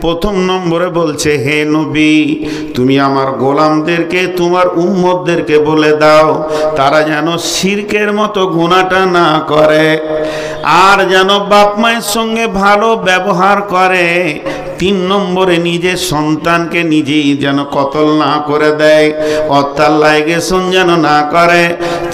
প্রথম নম্বরে বলছে, হে নবী, তুমি আমার গোলামদেরকে, তোমার উম্মতদেরকে বলে দাও তারা যেন শিরকের মতো গুনাহটা না করে, আর যেন বাপ মায়ের সঙ্গে ভালো ব্যবহার করে। 3 নম্বরে নিজের সন্তানকে নিজেই যেন কতল না করে দেয়, অত্যার লাইগেশন যেন না করে।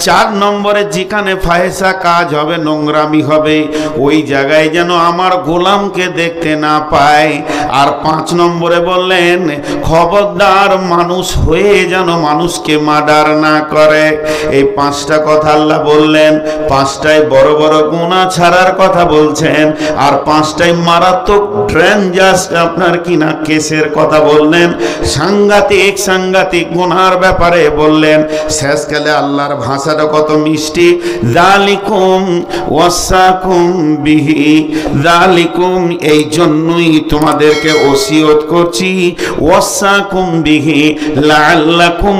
4 নম্বরে যেখানে ফাহেসা কাজ হবে, নোংরামি হবে, ওই জায়গায় যেন আমার গোলামকে দেখতে না পায়। আর 5 নম্বরে বললেন, খবরদার মানুষ হয়ে যেন মানুষকে মার্ডার না করে। এই 5টা কথা আল্লাহ বললেন। 5টাই বড় বড় গুনাহ ছাড়ার কথা বলছেন, আর 5টাই মারাত্মক ডেঞ্জারাস আপনার কিনা কেসের কথা বললেন। সাংঘাতিক গুনার ব্যাপারে বললেন। শেষকালে আল্লাহর ভাষাটা কত মিষ্টি। যালিকুম ওয়াসাকুম বিহি, যালিকুম এই জন্যই তোমাদেরকে ওসিয়ত করছি, ওয়াসাকুম বিহি লাআল্লাকুম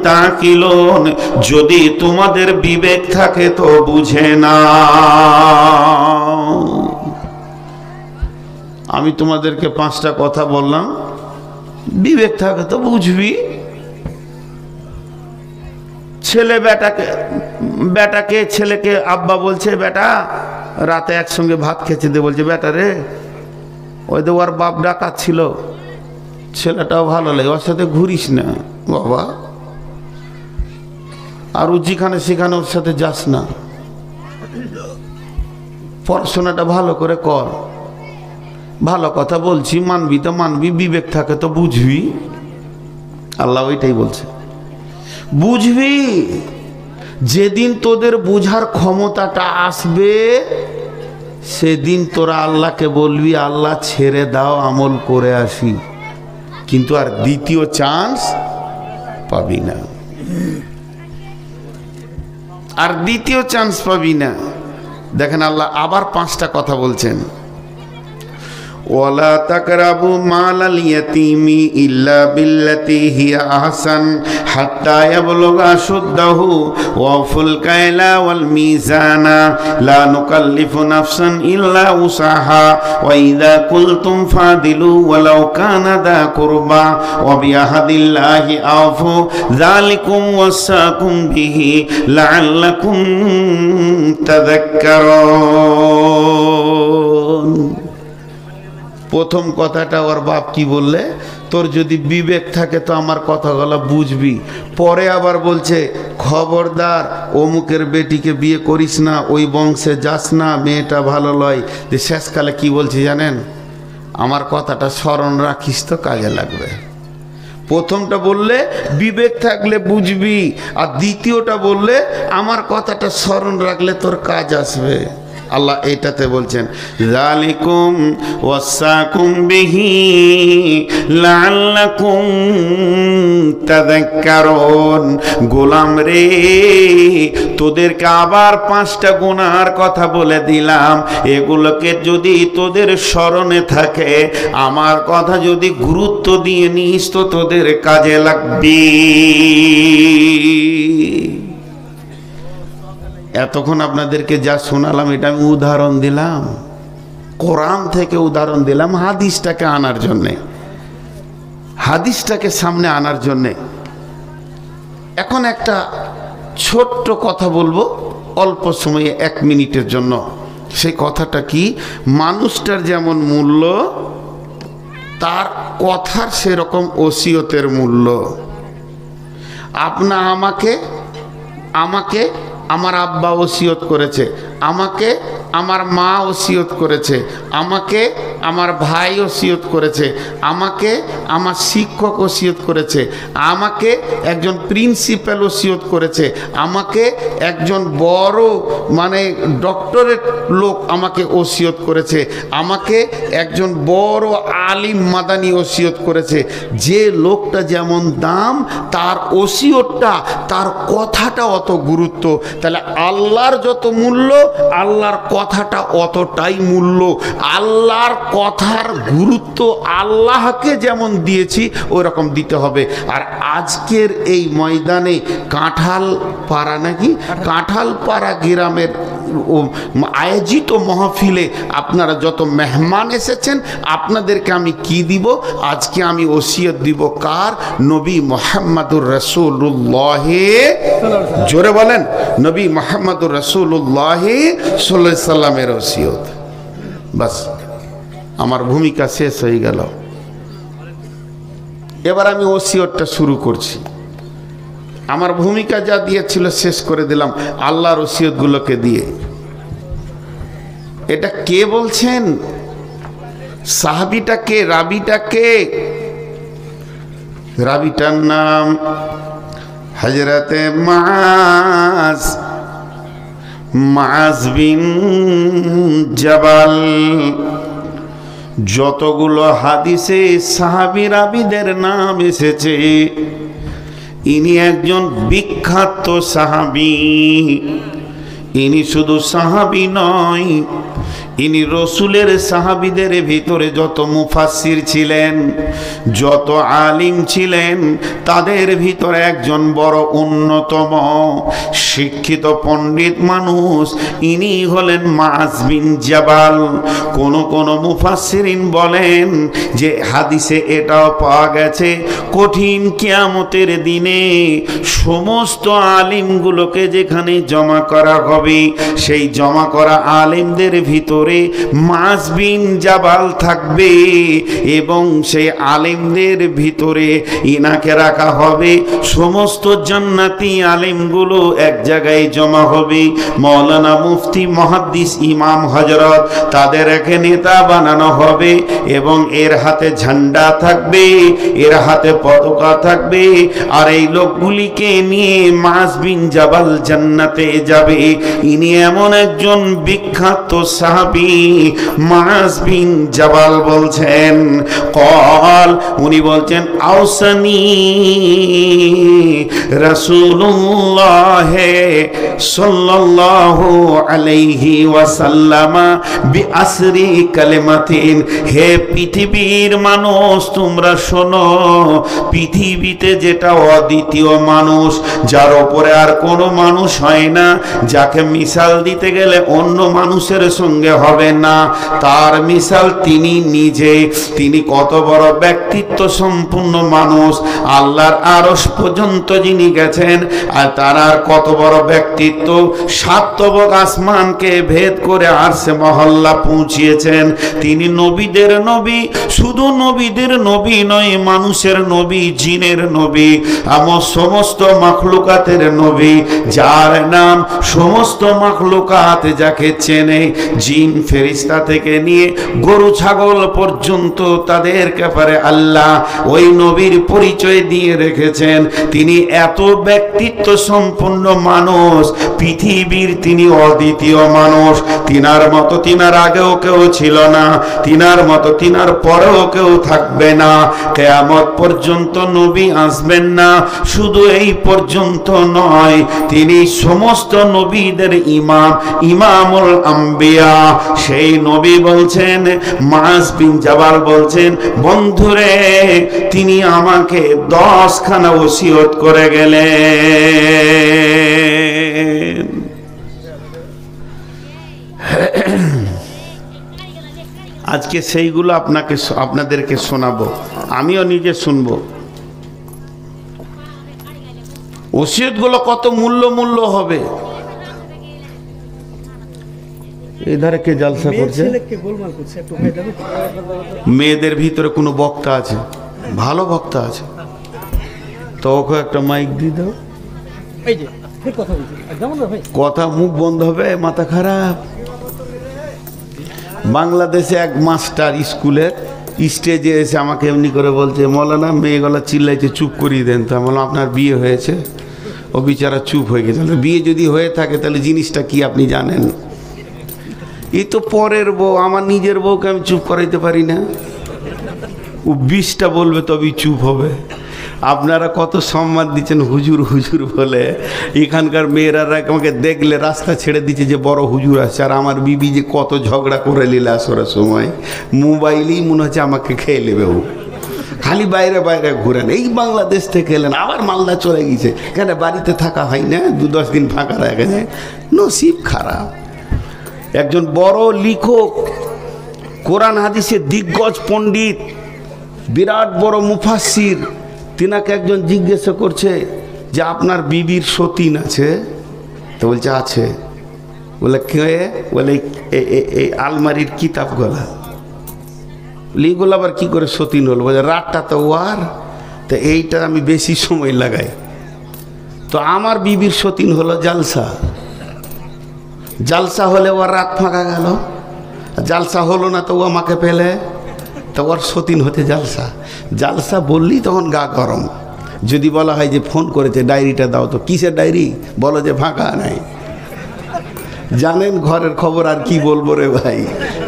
তাকিলুন, যদি তোমাদের বিবেক থাকে তো বুঝে নাও। আমি তোমাদেরকে 5টা কথা বললাম, বিবেক থাকে তো বুঝবি। ছেলে বেটাকে ছেলেকে আব্বা বলছে, বেটা রাতে একসঙ্গে ভাত খেতে দে, বলছে বেটা রে ওই তো ওর বাপ ডাকাচ্ছিল, ছেলেটাও ভালো লাগে, ওর সাথে ঘুরিস না বাবা, আর ও যেখানে সেখানে ওর সাথে যাস না, পড়াশোনাটা ভালো করে কর। ভালো কথা বলছি, মানবি তো মানবি, বিবেক থাকে তো বুঝবি। আল্লাহ ওইটাই বলছে, বুঝবি। যেদিন তোদের বুঝার ক্ষমতাটা আসবে, সেদিন তোরা আল্লাহকে বলবি, আল্লাহ ছেড়ে দাও, আমল করে আসি। কিন্তু আর দ্বিতীয় চান্স পাবি না, আর দ্বিতীয় চান্স পাবি না। দেখেন আল্লাহ আবার 5টা কথা বলছেন। ওয়ালা তাকরাবু মালাল ইয়াতীমি ইল্লা বিল্লাতি হিয়া আহসান হাত্তা ইয়াবলুগা আশুদ্দাহু ওয়াফুল কাইলা ওয়াল মিজানা লা নুকাল্লিফু নাফসান ইল্লা উসাহা ওয়া ইযা কুলতুম ফাদিলু ওয়ালাউ কানা দা কুরবা ওয়া বিআহদিল্লাহি আফু যালিকুম ওয়াসাকুম বিহি লাআল্লাকুম তাযাক্কারুন। প্রথম কথাটা ওর বাপ কি বললে, তোর যদি বিবেক থাকে তো আমার কথাগুলো বুঝবি। পরে আবার বলছে, খবরদার অমুকের বেটিকে বিয়ে করিস না, ওই বংশে যাস না, মেয়েটা ভালো লয়। যে শেষকালে কি বলছি জানেন, আমার কথাটা স্মরণ রাখিস তো কাজে লাগবে। প্রথমটা বললে বিবেক থাকলে বুঝবি, আর দ্বিতীয়টা বললে আমার কথাটা স্মরণ রাখলে তোর কাজ আসবে। আল্লাহ এইটাতে বলছেন, যালিকুম ওয়াসাকুম বিহি লাআল্লাকুম তাযাক্কারুন। গোলাম রে, তোদেরকে আবার 5টা গুনার কথা বলে দিলাম, এগুলোকে যদি তোদের স্মরণে থাকে, আমার কথা যদি গুরুত্ব দিয়ে নিস তো তোদের কাজে লাগবে। এতক্ষণ আপনাদেরকে যা শোনালাম এটা আমি উদাহরণ দিলাম, কোরআন থেকে উদাহরণ দিলাম হাদিসটাকে আনার জন্যে, হাদিসটাকে সামনে আনার জন্যে। এখন একটা ছোট্ট কথা বলবো অল্প সময়ে, 1 মিনিটের জন্য। সেই কথাটা কি, মানুষটার যেমন মূল্য, তার কথার সেরকম ওসিয়তের মূল্য। আমাকে আমার আব্বা ওসিয়ত করেছে, আমাকে আমার মা ওসিয়ত করেছে, আমাকে আমার ভাই ওসিয়ত করেছে, আমাকে আমার শিক্ষক ওসিয়ত করেছে, আমাকে একজন প্রিন্সিপাল ওসিয়ত করেছে, আমাকে একজন বড় ডক্টরেট লোক আমাকে ওসিয়ত করেছে, আমাকে একজন বড় আলিম মাদানি ওসিয়ত করেছে। যে লোকটা যেমন দাম, তার ওসিয়তটা, তার কথাটা অত গুরুত্ব। তাহলে আল্লাহর যত মূল্য, আল্লাহর কথাটা অতটাই মূল্য। আল্লাহর কথার গুরুত্ব আল্লাহকে যেমন দিয়েছি ওই রকম দিতে হবে। আর আজকের এই ময়দানে কাঁঠালপাড়া গ্রামের আয়োজিত মাহফিলে আপনারা যত মেহমান এসেছেন আপনাদেরকে আমি কি দিব? আজকে আমি ওসিয়ত দিব কার? নবী মুহাম্মদুর রাসূলুল্লাহ, জোরে বলেন, নবী মুহাম্মদুর রাসূলুল্লাহ সাল্লাল্লাহু আলাইহি সাল্লামের ওসিয়ত। বাস, আমার ভূমিকা শেষ হয়ে গেল। এবার আমি ওসিয়তটা শুরু করছি। আমার ভূমিকা যা দিয়েছিল শেষ করে দিলাম আল্লাহর ওসিয়তগুলোকে দিয়ে। এটা কে বলছেন? সাহাবীটা কে? রাবিটা কে? রাবিটার নাম হযরতে মুআজ বিন জাবাল। যতগুলো হাদিসে সাহাবী রাবিদের নাম এসেছে, ইনি একজন বিখ্যাত সাহাবী। ইনি শুধু সাহাবী নয়, ইনি রসুলের সাহাবীদের ভিতরে যত মুফাসসির ছিলেন, যত আলিম ছিলেন, তাদের ভিতরে একজন বড় অন্যতম শিক্ষিত পণ্ডিত মানুষ। ইনি হলেন মুআজ বিন জাবাল। কোন মুফাসসিরিন বলেন যে হাদিসে এটাও পাওয়া গেছে, কঠিন কিয়ামতের দিনে সমস্ত আলিমগুলোকে যেখানে জমা করা হবে, সেই জমা করা আলিমদের ভিতরে মুআজ বিন জাবাল থাকবে এবং সেই আলিমদের ভিতরে ইনাকে রাখা হবে। সমস্ত জান্নাতি আলিমগুলো এক জায়গায় জমা হবে। মাওলানা মুফতি মুহাদ্দিস ইমাম হযরত তাদের একে নেতা বানানো হবে এবং এর হাতে ঝান্ডা থাকবে, এর হাতে পতাকা থাকবে। আর এই লোকগুলিকে নিয়ে মুআজ বিন জাবাল জান্নাতে যাবে। ইনি এমন একজন বিখ্যাত সাহাবী। মুআজ বিন জাবাল বলছেন, উনি বলছেন, আওসানি রাসূলুল্লাহ সাল্লাল্লাহু আলাইহি ওয়াসাল্লাম বিআসরি কালিমাতিন। হে পৃথিবীর মানুষ, তোমরা শোনো, পৃথিবীতে যেটা অদ্বিতীয় মানুষ, যার উপরে আর কোনো মানুষ হয় না, যাকে মিসাল দিতে গেলে অন্য মানুষের সঙ্গে হবে না, তার মিসাল তিনি নিজে। তিনি কত বড় ব্যক্তিত্ব সম্পূর্ণ মানুষ, আল্লাহর আরশ পর্যন্ত যিনি গেছেন, আর তার আর কত বড় ব্যক্তিত্ব, 7 তবক আসমানকে ভেদ করে আরশে মহল্লা পৌঁছিয়েছেন। তিনি নবীদের নবী, শুধু নবীদের নবী নয়, মানুষের নবী, জিনের নবী, আমার সমস্ত মাখলুকাতের নবী, যার নাম সমস্ত মাখলুকাত যাকে চেনে, জিন ফেরেশতা থেকে নিয়ে গরু ছাগল পর্যন্ত তাদের ব্যাপারে আল্লাহ ওই নবীর পরিচয় দিয়ে রেখেছেন। তিনি এত ব্যক্তিত্ব সম্পন্ন মানুষ, পৃথিবীর তিনি অদ্বিতীয় মানুষ। তিনার মতো তিনার আগেও কেউ ছিল না, তিনার মতো তিনার পরেও কেউ থাকবে না, কিয়ামত পর্যন্ত নবী আসবেন না। শুধু এই পর্যন্ত নয়, তিনি সমস্ত নবীদের ইমাম, ইমামুল আম্বিয়া। সেই নবী বলছেন, মুআজ বিন জাবাল বলছেন, বন্ধুরে, তিনি আমাকে 10 খানা ওসিয়ত করে গেলেন। আজকে সেইগুলো আপনাদেরকে শোনাবো, আমিও নিজে শুনবো। ওসিয়তগুলো কত মূল্য হবে। এই ধারে কে জলসা করছে? মেয়েদের ভিতরে কোনো বক্তা আছে, ভালো বক্তা আছে, তো ওকে একটা মাইক দিয়ে দাও। কথা মুখ বন্ধ হবে, মাথা খারাপ। বাংলাদেশে এক মাস্টার স্কুলের স্টেজে এসে আমাকে এমনি করে বলছে, মৌলানা মেয়েগুলো চিল্লাইছে, চুপ করিয়ে দেন। তো আমি বললাম, আপনার বিয়ে হয়েছে? ও বিচারা চুপ হয়ে গেছে। বিয়ে যদি হয়ে থাকে তাহলে জিনিসটা কি আপনি জানেন? এই তো পরের বউ, আমার নিজের বউকে আমি চুপ করাইতে পারি না। ও 20টা বলবে তবেই চুপ হবে। আপনারা কত সম্মান দিচ্ছেন হুজুর হুজুর বলে। এখানকার মেয়েরা আমাকে দেখলে রাস্তা ছেড়ে দিচ্ছে যে বড় হুজুর আছে। আর আমার বিবি যে কত ঝগড়া করে নিলে আসরের সময়, মোবাইলেই মনে হচ্ছে আমাকে খেয়ে নেবে। ও খালি বাইরে বাইরে ঘুরেন। এই বাংলাদেশ থেকে এলেন, আবার মালদা চলে গেছে, কেন বাড়িতে থাকা হয় না? 2-10 দিন ফাঁকা রাখে যায়, নসিব খারাপ। একজন বড় লেখক, কোরআন হাদিসের দিগ্গজ পণ্ডিত, বিরাট বড় মুফাসসির, তিনাকে একজন জিজ্ঞাসা করছে যে আপনার বিবির সতীন আছে? তো বলছে আছে। বলে কে? বলে এই আলমারির কিতাবগুলা। এগুলো আবার কি করে সতীন হলো? বলে রাতটা তো ওয়ার, তো এইটা আমি বেশি সময় লাগাই। তো আমার বিবির সতীন হলো জালসা। জালসা হলে ওর রাত ফাঁকা গেল, জালসা হলো না তো ও আমাকে পেলে, তো ওর সতীন হতে জালসা। জালসা বললি তখন গা গরম। যদি বলা হয় যে ফোন করেছে ডায়েরিটা দাও, তো কিসের ডায়েরি? বলো যে ফাঁকা নাই। জানেন ঘরের খবর, আর কি বলবো রে ভাই,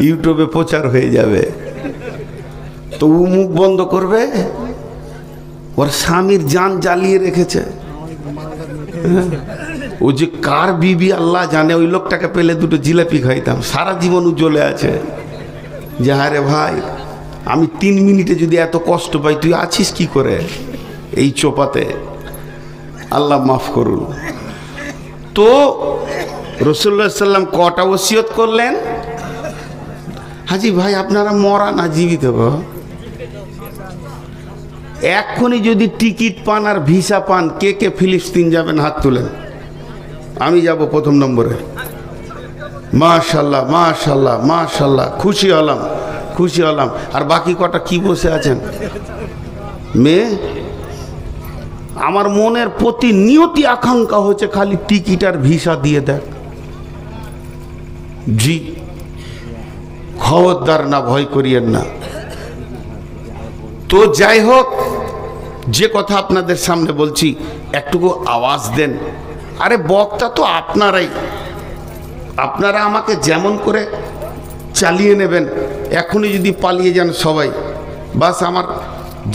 ইউটিউবে প্রচার হয়ে যাবে। তো ও মুখ বন্ধ করবে, ওর স্বামীর জান জ্বালিয়ে রেখেছে। ও যে কার বিবি আল্লাহ জানে। ওই লোকটাকে পেলে দুটো জিলাপি খাইতাম, সারা জীবন উজ্জ্বলে আছে। যে হ্যাঁ রে ভাই, আমি 3 মিনিটে যদি এত কষ্ট পাই, তুই আছিস কি করে এই চোপাতে? আল্লাহ মাফ করুন। তো রাসূলুল্লাহ সাল্লাম কটা ওসিয়ত করলেন? হাজি ভাই আপনারা মরা না জীবিত গো? এক্ষুনি যদি টিকিট পান আর ভিসা পান, কে কে ফিলিস্তিন যাবেন হাত তুলেন। আমি যাব প্রথম নম্বরে। মাশাল্লাহ মাশাল্লাহ মাশাল্লাহ, খুশি হলাম খুশি হলাম। আর বাকি কটা কি বসে আছেন? মেয়ে, আমার মনের প্রতিনিয়তি আকাঙ্ক্ষা হচ্ছে খালি টিকিট আর ভিসা দিয়ে দেখ। জি, খবরদার না, ভয় করিয়েন না। তো যাই হোক, যে কথা আপনাদের সামনে বলছি, একটুকু আওয়াজ দেন। আরে বক্তা তো আপনারাই, আপনারা আমাকে যেমন করে চালিয়ে নেবেন। এখনই যদি পালিয়ে যান সবাই, বাস আমার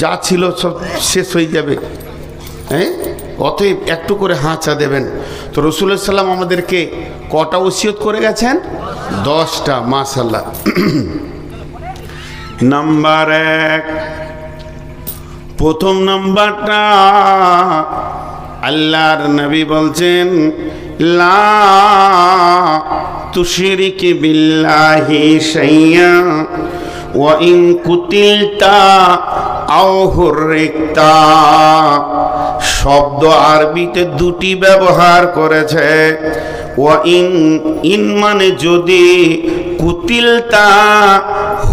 যা ছিল সব শেষ হয়ে যাবে। হ্যাঁ, অতএব একটু করে হাঁচা দেবেন। তো রাসূলুল্লাহ সাল্লাম আমাদেরকে কটা ওসিয়ত করে গেছেন? 10টা। মাশাআল্লাহ। নাম্বার 1, প্রথম নাম্বারটা আল্লাহর নবী বলছেন, লা তুশরিক বিল্লাহি শাইয়া ওয়া ইন কুতিলতা আও হুররিকতা। শব্দ আরবিতে দুটি ব্যবহার করেছে। ওয়া ইন মানে যদি, কুতিলতা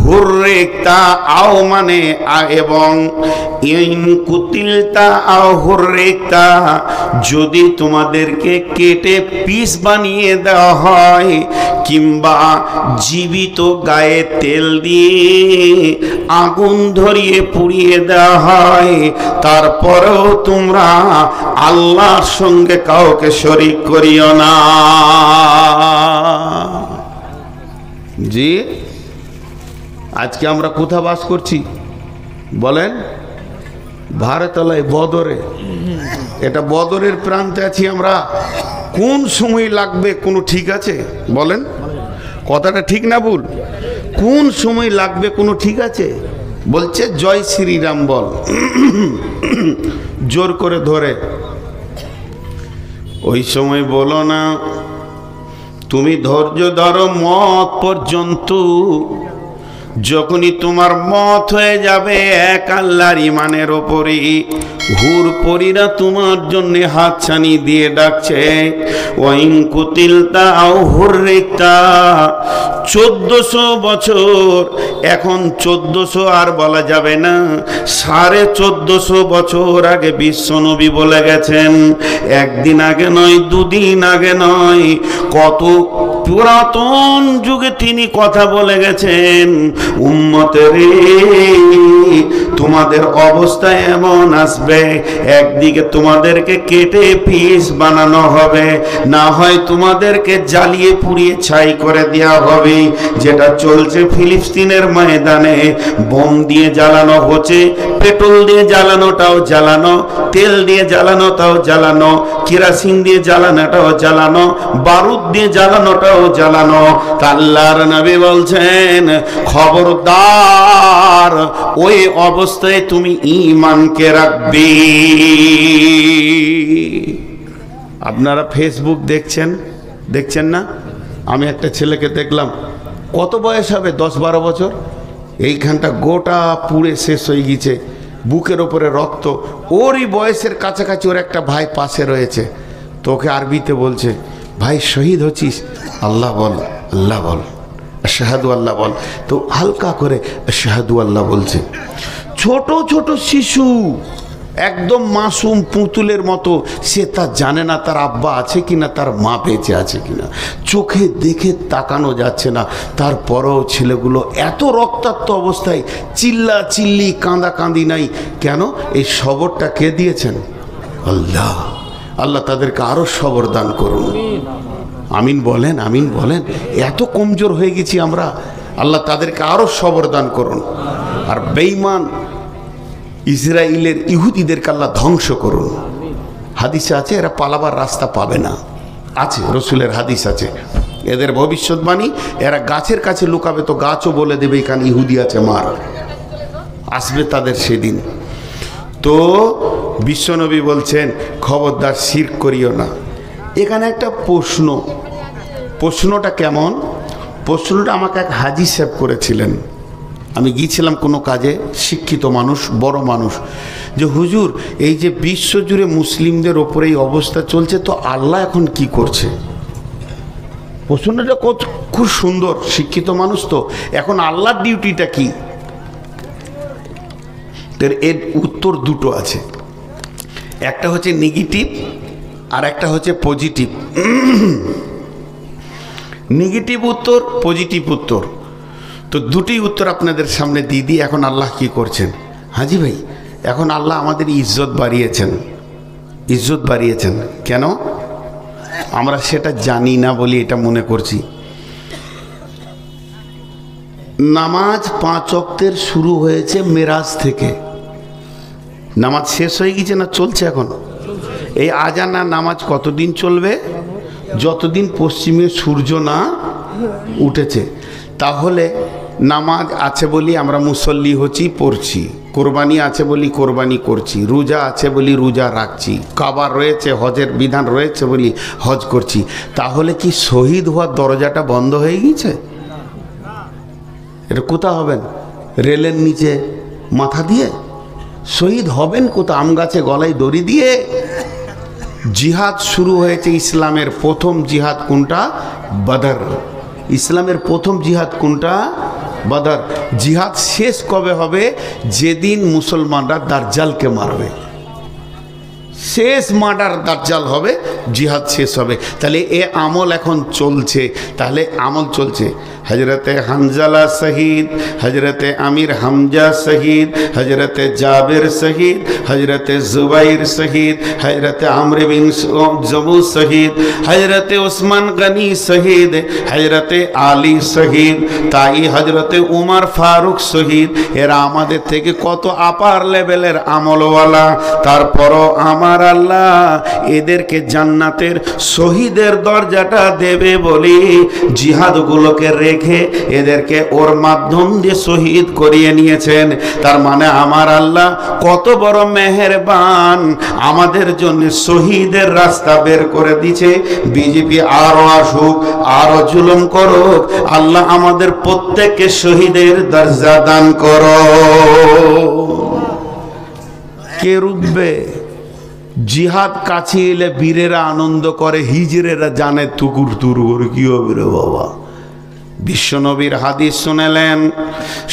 হুররিকতা, আও মানে এবং, ইন কুতিলতা আও হুররিকতা, যদি তোমাদেরকে কেটে পিস বানিয়ে দেওয়া হয়, কিংবা জীবিত গায়ে তেল দিয়ে আগুন ধরিয়ে পুড়িয়ে দেওয়া হয়, তারপরেও তোমরা আল্লাহর সঙ্গে কাউকে শরীক করিও না। জি, আজকে আমরা কোথায় বাস করছি বলেন? ভারতলায়, বদরে। এটা বদরের প্রান্তে আছি আমরা। কোন সময় লাগবে কোনো ঠিক আছে বলেন? কথাটা ঠিক না ভুল? কোন সময় লাগবে কোনো ঠিক আছে? বলছে জয় শ্রীরাম বল, জোর করে ধরে। ওই সময় বলো না, তুমি ধৈর্য ধরো মত পর্যন্ত। যখনই তোমার মত হয়ে যাবে এক আল্লাহর ইমানের ওপরই, হুর পরীরা তোমার জন্য হাতছানি দিয়ে ডাকছে। ওয়াইন কুতিলতা আও হুররিকতা, 1400 বছর, এখন 1400 আর বলা যাবে না, 1450 বছর আগে বিশ্বনবী বলে গেছেন। একদিন আগে নয়, দুদিন আগে নয়, কত পুরাতন যুগে তিনি কথা বলে গেছেন। উম্মতেরে, তোমাদের অবস্থা এমন আসবে, একদিকে তোমাদেরকে কেটে পিস বানানো হবে, না হয় তোমাদেরকে জ্বালিয়ে পুড়িয়ে ছাই করে দেওয়া হবে। যেটা চলছে ফিলিস্তিনের ময়দানে, বোম দিয়ে জ্বালানো হচ্ছে, পেট্রোল দিয়ে জ্বালানোটাও জ্বালানো, তেল দিয়ে জ্বালানোটাও জ্বালানো, কেরোসিন দিয়ে জ্বালানোটাও জ্বালানো, বারুদ দিয়ে জ্বালানোটাও জ্বালানো। আল্লাহর নবী বলছেন, খবরদার ওই অবস্থায় তুমি ঈমানকে রাখবে। আপনারা ফেসবুক দেখছেন না? আমি একটা ছেলেকে দেখলাম, কত বয়স হবে, 10-12 বছর, এইখানটা গোটা পুড়ে শেষ হয়ে গেছে, বুকের ওপরে রক্ত। ওরই বয়সের কাছাকাছি ওর একটা ভাই পাশে রয়েছে, তোকে আরবিতে বলছে, ভাই শহীদ হচ্ছিস, আল্লাহ বল, আল্লাহ বল, আশহাদু আল্লাহ বল। তো হালকা করে আশহাদু আল্লাহ বলছে। ছোট ছোট শিশু, একদম মাসুম পুতুলের মতো, সে তা জানে না তার আব্বা আছে কিনা, তার মা বেঁচে আছে কিনা, চোখে দেখে তাকানো যাচ্ছে না। তারপরেও ছেলেগুলো এত রক্তাক্ত অবস্থায় চিল্লা চিল্লি কাঁদা কাঁদি নাই কেন? এই সবরটা কে দিয়েছেন? আল্লাহ। আল্লাহ তাদেরকে আরো সবর দান করুন। আমিন বলেন, আমিন বলেন। এত কমজোর হয়ে গেছি আমরা, আল্লাহ তাদেরকে আরো সবর দান করুন। আর বেঈমান ইসরায়েলের ইহুদিদেরকে আল্লাহ ধ্বংস করুন। হাদিসে আছে এরা পালাবার রাস্তা পাবে না, আছে রসুলের হাদিস আছে। এদের ভবিষ্যৎবাণী, এরা গাছের কাছে লুকাবে তো গাছও বলে দেবে এখানে ইহুদি আছে, মার। আসবে তাদের সেদিন। তো বিশ্বনবী বলছেন খবরদার শিরক করিও না। এখানে একটা প্রশ্ন, প্রশ্নটা কেমন? প্রশ্নটা আমাকে এক হাজি সাহেব করেছিলেন। আমি গিয়েছিলাম কোনো কাজে, শিক্ষিত মানুষ, বড় মানুষ, যে হুজুর এই যে বিশ্বজুড়ে মুসলিমদের ওপরে এই অবস্থা চলছে, তো আল্লাহ এখন কি করছে? প্রশ্নটা খুব সুন্দর, শিক্ষিত মানুষ তো, এখন আল্লাহর ডিউটিটা কি? এর উত্তর দুটো আছে, একটা হচ্ছে নেগেটিভ আর একটা হচ্ছে পজিটিভ। নেগেটিভ উত্তর, পজিটিভ উত্তর। তো দুটি উত্তর আপনাদের সামনে দিয়ে দিই। এখন আল্লাহ কি করছেন? হাজি ভাই, এখন আল্লাহ আমাদের ইজ্জত বাড়িয়েছেন। ইজ্জত বাড়িয়েছেন কেন? আমরা সেটা জানি না বলি এটা মনে করছি। নামাজ 5 ওয়াক্তের শুরু হয়েছে মেরাজ থেকে। নামাজ শেষ হয়ে গেছে না চলছে এখন? এই আজান আর নামাজ কতদিন চলবে? যতদিন পশ্চিমে সূর্য না উঠেছে। তাহলে নামাজ আছে বলি আমরা মুসল্লি হচ্ছি, পড়ছি। কোরবানি আছে বলি কোরবানি করছি। রোজা আছে বলি রোজা রাখছি। কাবা রয়েছে, হজের বিধান রয়েছে বলি হজ করছি। তাহলে কি শহীদ হওয়ার দরজাটা বন্ধ হয়ে গেছে? এটা কোথা হবেন? রেলের নিচে মাথা দিয়ে? শহীদ হবেন কোথা? আম গাছে গলায় দড়ি দিয়ে? জিহাদ শুরু হয়েছে। ইসলামের প্রথম জিহাদ কোনটা? বদর। ইসলামের প্রথম জিহাদ কোনটা? বদর। জিহাদ শেষ কবে হবে? যেদিন মুসলমানরা দাজ্জালকে মারবে। শেষ মার্ডার দাজ্জাল হবে, জিহাদ শেষ হবে। তাহলে এ আমল এখন চলছে। তাহলে আমল চলছে। হজরতে হানজালা শহীদ, হজরতে আমির হামজা শহীদ, হজরতে জাবের শহীদ, হজরতে জুবাইর শহীদ, হজরতে আমর বিন জবু শহীদ, হজরতে ওসমান গনি শহীদ, হজরতে আলী শহীদ, তাই হজরতে উমর ফারুক শহীদ। এরা আমাদের থেকে কত আপার লেভেলের আমলওয়ালা। তারপরও আমার আল্লাহ এদেরকে জান্নাতের শহীদের দরজাটা দেবে বলে জিহাদগুলোকে রেখে এদেরকে ওর মাধ্যম দিয়ে শহীদ করিয়ে নিয়েছেন। তার মানে আমার আল্লাহ কত বড় মেহেরবান, আমাদের জন্য শহীদের রাস্তা বের করে দিয়েছে। বিজেপি আরো আসুক, আরো জুলুম করুক, আল্লাহ আমাদের প্রত্যেককে শহীদের দরজা দান করো। কে রুখবে? জিহাদ কাছে এলে বীরেরা আনন্দ করে, হিজড়েরা জানে তুকুর তুর কি হবে রে বাবা। বিশ্বনবীর হাদিস শুনেলেন,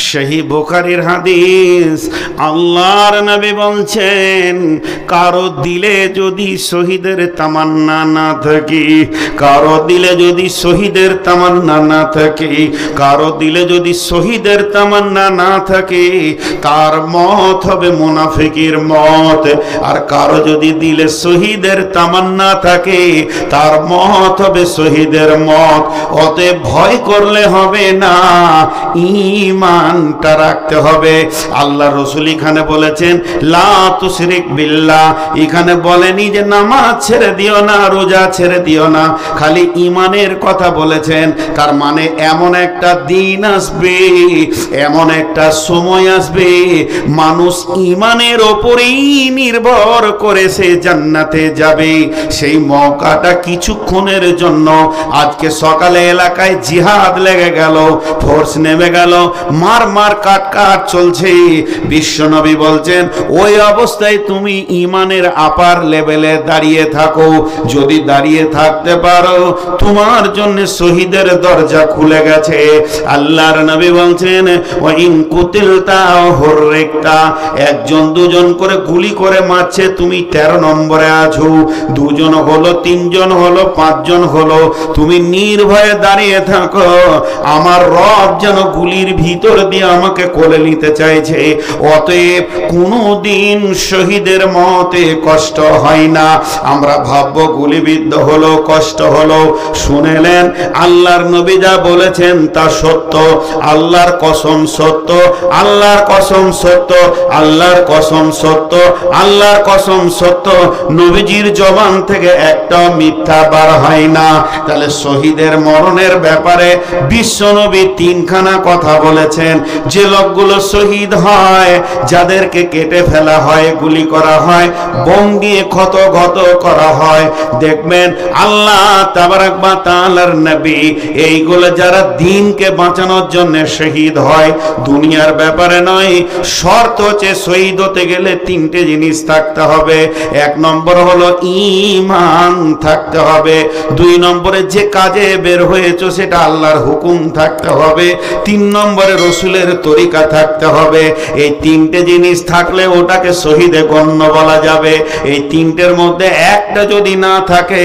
সহি বুখারীর হাদিস। আল্লাহর নবী বলছেন, কারো দিলে যদি শহীদের তামান্না না থাকে, কারো দিলে যদি শহীদের তামান্না না থাকে, কারো দিলে যদি শহীদের তামান্না না থাকে, তার মত হবে মুনাফিকের মত। আর কারো যদি দিলে শহীদের তামান্না থাকে, তার মত হবে শহীদের মত। অতএব ভয় করলে হলে হবে না, ঈমানটা রাখতে হবে। আল্লাহ রাসূল এখানে বলেছেন লা তুশরিক বিল্লাহ, এখানে বলেনি যে নামাজ ছেড়ে দিও না, রোজা ছেড়ে দিও না, খালি ঈমানের কথা বলেছেন। তার মানে এমন একটা দিন আসবে, এমন একটা সময় আসবে, মানুষ ঈমানের ওপরেই নির্ভর করে সে জান্নাতে যাবে। সেই মৌকাটা কিছুক্ষণের জন্য। আজকে সকালে এলাকায় জিহাদ লেগে গেল, ফোর্স নেমে গেল, মার মার কাট কাট চলছে। বিশ্বনবী বলছেন ওই অবস্থায় তুমি ঈমানের আপার লেভেলে দাঁড়িয়ে থাকো। যদি দাঁড়িয়ে থাকতে পারো, তোমার জন্য শহীদের দরজা খুলে গেছে। আল্লাহর নবী বলছেন ওয়া ইন কুতিলতা হুররিকতা, একজন দুজন করে গুলি করে মারছে, তুমি 13 নম্বরে আছো। দুজন হলো, তিনজন হলো, পাঁচজন হলো, তুমি নির্ভয়ে দাঁড়িয়ে থাকো। আমার রব যেন গুলির ভিতর দিয়ে আমাকে কোলে নিতে চাইছে। অতএব কোনোদিন শহীদের মতে কষ্ট হয় না। আমরা ভাববো গুলিবিদ্ধ হলো, কষ্ট হলো। শুনেলেন আল্লাহর নবী যা বলেছেন তা সত্য। আল্লাহর কসম সত্য, আল্লাহর কসম সত্য, আল্লাহর কসম সত্য, আল্লাহর কসম সত্য। নবীজির জবান থেকে একটা মিথ্যা বার হয় না। তাহলে শহীদের মরণের ব্যাপারে বিশ্বনবী তিনখানা কথা বলেছেন। যে লোকগুলো শহীদ হয়, যাদেরকে কেটে ফেলা হয়, গুলি করা হয়, বোম দিয়ে ক্ষত করা হয়, দেখবেন আল্লাহ তাবারাক ওয়া তাআলার নবী এইগুলো যারা দ্বীনকে বাঁচানোর জন্য শহীদ হয়, দুনিয়ার ব্যাপারে নয়, শর্ত হচ্ছে শহীদ হতে গেলে তিনটে জিনিস থাকতে হবে। এক নম্বর হলো ঈমান থাকতে হবে, দুই নম্বরে যে কাজে বের হয়েছে সেটা আল্লাহর হুকুম থাকতে হবে, তিন নম্বরে রসুলের তরিকা থাকতে হবে। এই তিনটে জিনিস থাকলে ওটাকে শহীদে গণ্য বলা যাবে। এই তিনটের মধ্যে একটা যদি না থাকে,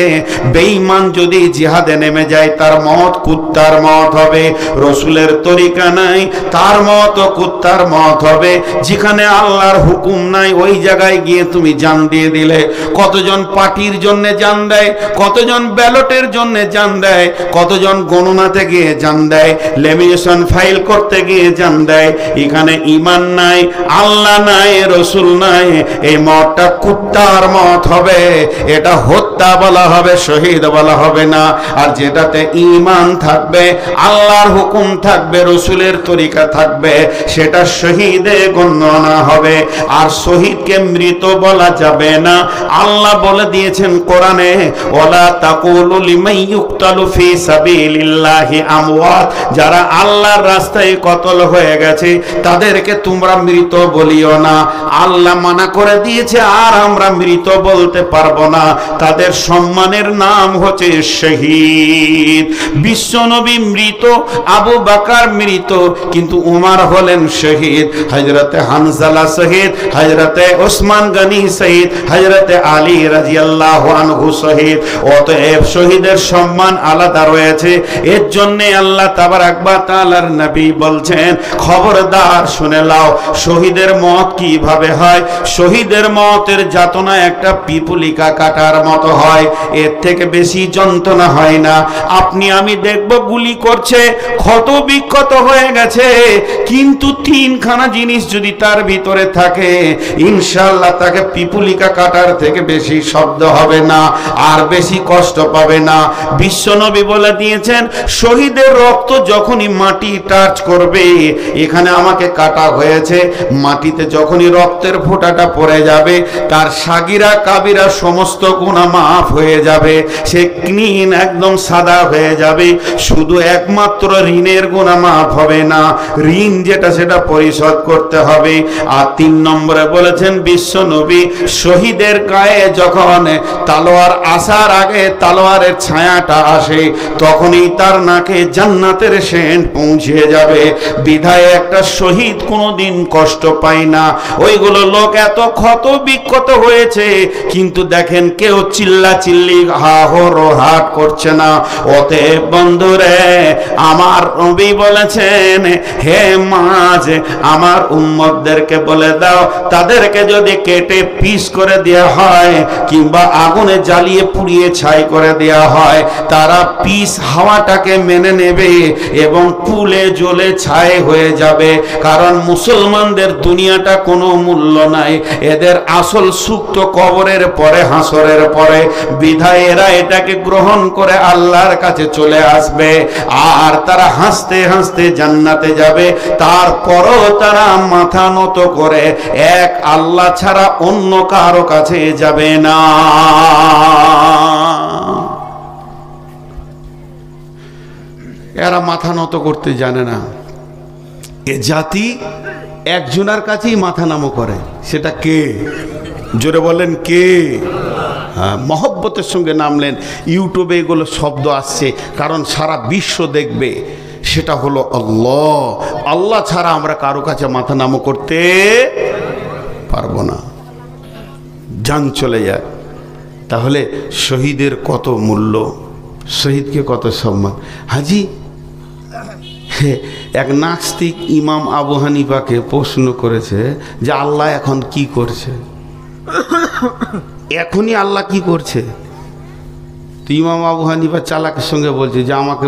বেঈমান যদি জিহাদে নেমে যায়, তার মত কুত্তার মত হবে। রসুলের তরিকা নাই, তার মত কুত্তার মত হবে। যেখানে আল্লাহর হুকুম নাই, ওই জায়গায় গিয়ে তুমি জান দিয়ে দিলে। কতজন পার্টির জন্য জান দেয়, কতজন ব্যালটের জন্য জান দেয়, কতজন গণনাতে গিয়ে জান দেয়, লেমিনেশন ফাইল করতে গিয়ে জান দেয়। এখানে ঈমান নাই, আল্লাহ নাই, রসুল নাই, এই মতটা কুত্তার মত হবে। এটা হত্যা বলা হবে, শহীদ বলা হবে না। আর যেটাতে ঈমান থাকবে, আল্লাহর হুকুম থাকবে, রসুলের তরিকা থাকবে, সেটা শহীদে গণ্য না হবে। আর শহীদকে মৃত বলা যাবে না। আল্লাহ বলে দিয়েছেন কোরআনে ওয়ালা তাকুলু লিমান ইউকতালু ফি সাবিলিল্লাহি আমওয়াত, যারা আল্লাহর রাস্তায় কতল হয়ে গেছে তাদেরকে তোমরা মৃত বলিও না। আল্লাহ মানা করে দিয়েছে, আর আমরা মৃত বলতে পারবো না। তাদের সম্মানের নাম হচ্ছে শহীদ। বিশ্বনবী মৃত, আবু বকর মৃত, কিন্তু উমর হলেন শহীদ, হযরতে হানজালা শহীদ, হযরতে ওসমান গনি শহীদ, হযরতে আলী রাদিয়াল্লাহু আনহু শহীদ। অতএব শহীদের সম্মান আলাদা রয়েছে। এর জন্য আল্লাহ তাবারাক ওয়া তাআলার নবী বলছেন খবরদার শুনে নাও, শহীদের মত কিভাবে হয়। শহীদের মতের যাতনা একটা পিপুলিকা কাটার মতো হয়, এর থেকে বেশি যন্ত্রণা হয় না। আপনি আমি দেখব গুলি করছে, ক্ষত বিক্ষত হয়ে গেছে, কিন্তু তিনখানা জিনিস যদি তার ভিতরে থাকে, ইনশাআল্লাহ তাকে পিপুলিকা কাটার থেকে বেশি শব্দ হবে না, আর বেশি কষ্ট পাবে না। বিশ্বনবী বলে দিয়েছেন শহীদের রক্ত যখনই মাটি টাচ করবে, এখানে আমাকে কাটা হয়েছে, মাটিতে যখনই রক্তের ফোঁটাটা পড়ে যাবে, তার সাগিরা কাবিরা সমস্ত গুনাহ মাফ হয়ে যাবে। সে ক্লিন একদম সাদা হয়ে যাবে। শুধু একমাত্র ঋণের গুনাহ মাফ হবে না, ঋণ যেটা সেটা পরিশোধ করতে হবে। আর তিন নম্বরে বলেছেন বিশ্বনবী শহীদের গায়ে যখন তলোয়ার আসার আগে তলোয়ারের ছায়াটা আসে, তখনই তার নাকে জান্নাতের সেন্ট পৌঁছে যাবে। বিধায় একটা শহীদ কোনোদিন কষ্ট পায় না। ওইগুলো লোক এত ক্ষত বিক্ষত হয়েছে, কিন্তু দেখেন কেউ চিল্লা চিল্লি হাহরো হাট করছে না। অতএব বন্ধুরে, আমার নবী বলেছেন হে মাঝ আমার উম্মতদেরকে বলে দাও, তাদেরকে যদি কেটে পিস করে দেয়া হয় কিংবা আগুনে জ্বালিয়ে পুড়িয়ে ছাই করে দেয়া হয়, তারা পিস হাওয়াটাকে মেনে নেবে এবং পুলে জ্বলে ছাই হয়ে যাবে। কারণ মুসলমানদের দুনিয়াটা কোনো মূল্য নাই, এদের আসল সুখ তো কবরের পরে, হাসরের পরে। বিধায় এরা এটাকে গ্রহণ করে আল্লাহর কাছে চলে আসবে, আর তারা হাসতে হাসতে জান্নাতে যাবে। তারপরও তারা মাথা নত করে এক আল্লাহ ছাড়া অন্য কারো কাছে যাবে না। এরা মাথা নত করতে জানে না। এ জাতি একজনের কাছেই মাথা নামো করে, সেটা কে? জোরে বলেন কে? হ্যাঁ, মহব্বতের সঙ্গে নামলেন। ইউটিউবে এগুলো শব্দ আসছে, কারণ সারা বিশ্ব দেখবে। সেটা হলো আল্লাহ। আল্লাহ ছাড়া আমরা কারো কাছে মাথা নামো করতে পারবো না, জান চলে যায়। তাহলে শহীদের কত মূল্য, শহীদকে কত সম্মান। হাজি, এক নাস্তিক ইমাম আবু হানিফাকে প্রশ্ন করেছে যে আল্লাহ এখন কি করছে, এখনই আল্লাহ কি করছে? তো ইমাম আবু হানিফা চালাকের সঙ্গে বলছে যে আমাকে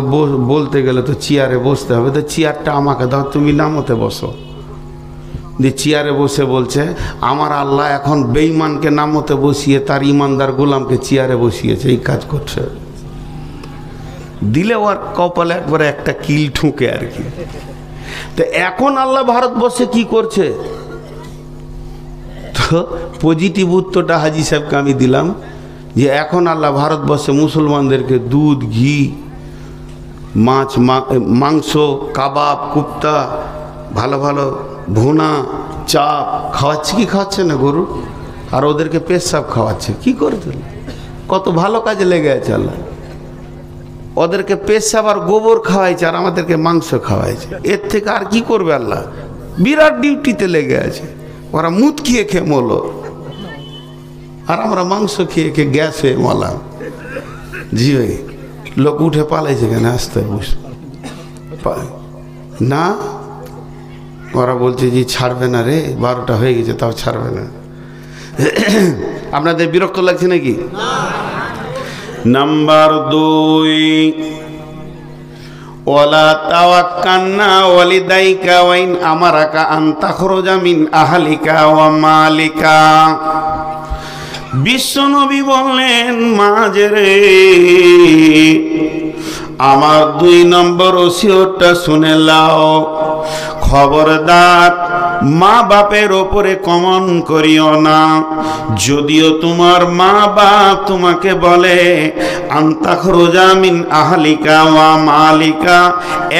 বলতে গেলে তো চেয়ারে বসতে হবে, তো চেয়ারটা আমাকে দাও, তুমি নামতে বসো। দিয়ে চেয়ারে বসে বলছে আমার আল্লাহ এখন বেঈমানকে নামতে বসিয়ে তার ইমানদার গোলামকে চেয়ারে বসিয়েছে, এই কাজ করছে। দিলে ওর কপালে একবারে একটা কিল ঠুকে আর কি। তো এখন আল্লাহ ভারতবর্ষে কি করছে? তো পজিটিভ উত্তরটা হাজি সাহেবকে আমি দিলাম যে এখন আল্লাহ ভারতবর্ষে মুসলমানদেরকে দুধ, ঘি, মাছ, মাংস, কাবাব, কুপ্তা, ভালো ভালো ভুনা, চাপ খাওয়াচ্ছে। কি খাওয়াচ্ছে না গরু? আর ওদেরকে পেশাব খাওয়াচ্ছে। কি করে দিল? কত ভালো কাজে লেগে আছে আল্লাহ। ওদেরকে পেশাব আর গোবর খাওয়াইছে, আর আমাদেরকে মাংস খাওয়াইছে। এর থেকে আর কি করবে আল্লাহ? বিরাট ডিউটিতে লেগে আছে। ওরা মুদ খেয়ে খেয়ে মলো, আর আমরা মাংস খেয়ে খেয়ে গ্যাস হয়ে মলাম। জি ভাই, লোক উঠে পালাইছে কেন? আসতে না, ওরা বলছে যে ছাড়বে না রে, 12টা হয়ে গেছে তাও ছাড়বে না। আপনাদের বিরক্ত লাগছে নাকি? নাম্বার 2, ওয়ালা তাওয়াক্কালনা ওয়ালিদাইকা ওয়া ইন আমারাকা আন তাখরুজা মিন আহলিকা ওয়া মালিকা। বিশ্বনবী বললেন মাঝরে আমার 2 নম্বর ওসিয়তটা শুনে লাও। খবরদার মা বাপের ওপরে কমন করিও না। যদিও তোমার মা বাপ তোমাকে বলে আনতাখরুজা মিন আহলিকা ওয়া মালিকা,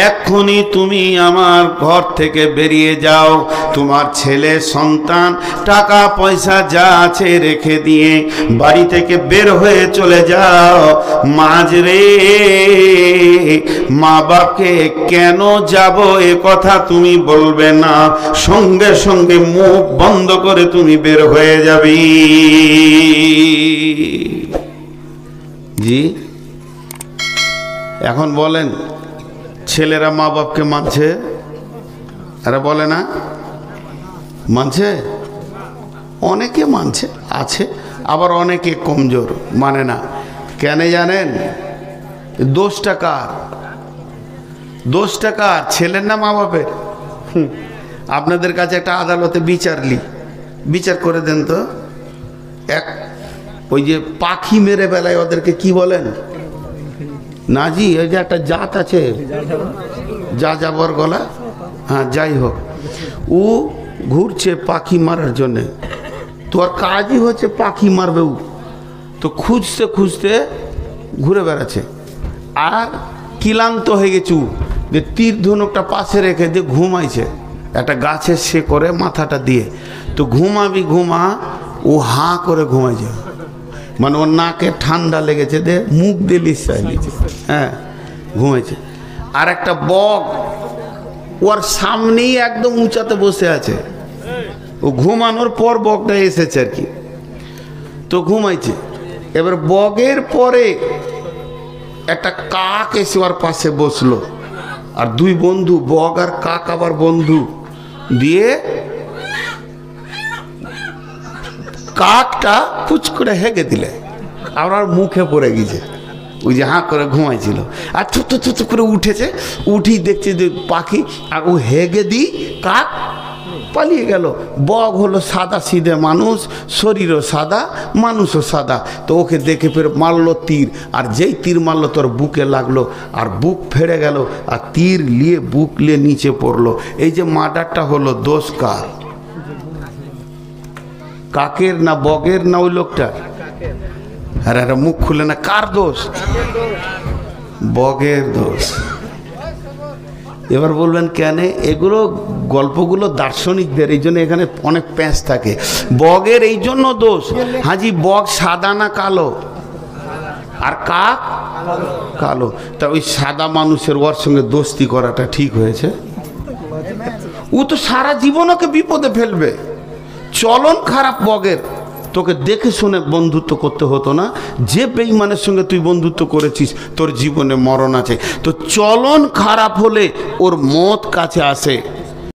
এক্ষুনি তুমি আমার ঘর থেকে বেরিয়ে যাও, তোমার ছেলে সন্তান টাকা পয়সা যা আছে রেখে দিয়ে বাড়ি থেকে বের হয়ে চলে যাও। মাঝরে মা বাপকে কেন যাব এ কথা তুমি বলবে না, সঙ্গে সঙ্গে মুখ বন্ধ করে তুমি বের হয়ে যাবি। জি, এখন বলেন ছেলেরা মা বাপকে মানছে? আরে বলে না মানছে? অনেকে মানছে আছে, আবার অনেকে কমজোর, মানে না। কেন জানেন? দোষটা কার? দোষটা কার? ছেলের না মা বাপের? আপনাদের কাছে একটা আদালতে বিচার করে দেন তো। ওই যে পাখি মেরে বেলায় ওদেরকে কি বলেন? না জি, ওই যে একটা জাত আছে, যা যাবর গলা, হ্যাঁ যাই হোক, ও ঘুরছে পাখি মারার জন্যে। তোর কাজই হচ্ছে পাখি মারবে। ও তো খুঁজতে খুঁজতে ঘুরে বেড়াচ্ছে, আর ক্লান্ত হয়ে গেছে। যে তীর ধনুকটা পাশে রেখে দিয়ে ঘুমাইছে একটা গাছের শেকড়ে মাথাটা দিয়ে। তো ঘুমাবি ঘুমা, ও হাঁ করে ঘুমাইছে, মানে ওর নাকে ঠান্ডা লেগেছে, দে মুখ দিয়ে লিসাই নিয়েছে, হ্যাঁ ঘুমাইছে। আর একটা বক ওর সামনেই একদম উঁচাতে বসে আছে। ও ঘুমানোর পর বকটা এসেছে আর কি, তো ঘুমাইছে। এবার বগের পরে একটা কাক এসে ওর পাশে বসলো, আর 2 বন্ধু, বগ আর কাক আবার বন্ধু দিয়ে কাকটা পুচ করে হেগে দিলে, আর মুখে পড়ে গেছে। ওই যে হাঁ করে ঘুমাইছিল, আর থু থু থু থু করে উঠেছে, উঠেই দেখছে যে পাখি, আর ও হেগে দিই কাক পালিয়ে গেল। বগ হলো সাদা সিধে মানুষ, শরীরও সাদা, মানুষও সাদা। তো ওকে দেখে ফের মারলো তীর, আর যেই তীর মারলো তোর বুকে লাগলো, আর বুক ফেড়ে গেল, আর তীর নিয়ে বুক নিয়ে নিচে পড়লো। এই যে মার্ডারটা হলো, দোষ কার? কাকের না বগের না ওই লোকটার? আরে আরে মুখ খুলে না, কার দোষ? বগের দোষ। এবার বলবেন কেন? এগুলো গল্পগুলো দার্শনিকদের, এই জন্য এখানে অনেক প্যাঁচ থাকে। বগের এই জন্য দোষ, হাজি বগ সাদা না কালো, আর কাক কালো। তা ওই সাদা মানুষের ওর সঙ্গে দোস্তি করাটা ঠিক হয়েছে? ও তো সারা জীবন ওকে বিপদে ফেলবে। চলন খারাপ বগের, তোকে দেখে শুনে বন্ধুত্ব করতে হতো না। যে বেঈমানের সঙ্গে তুই বন্ধুত্ব করেছিস তোর জীবনে মরণ আছে। তো চলন খারাপ হলে ওর মত কাছে আসে।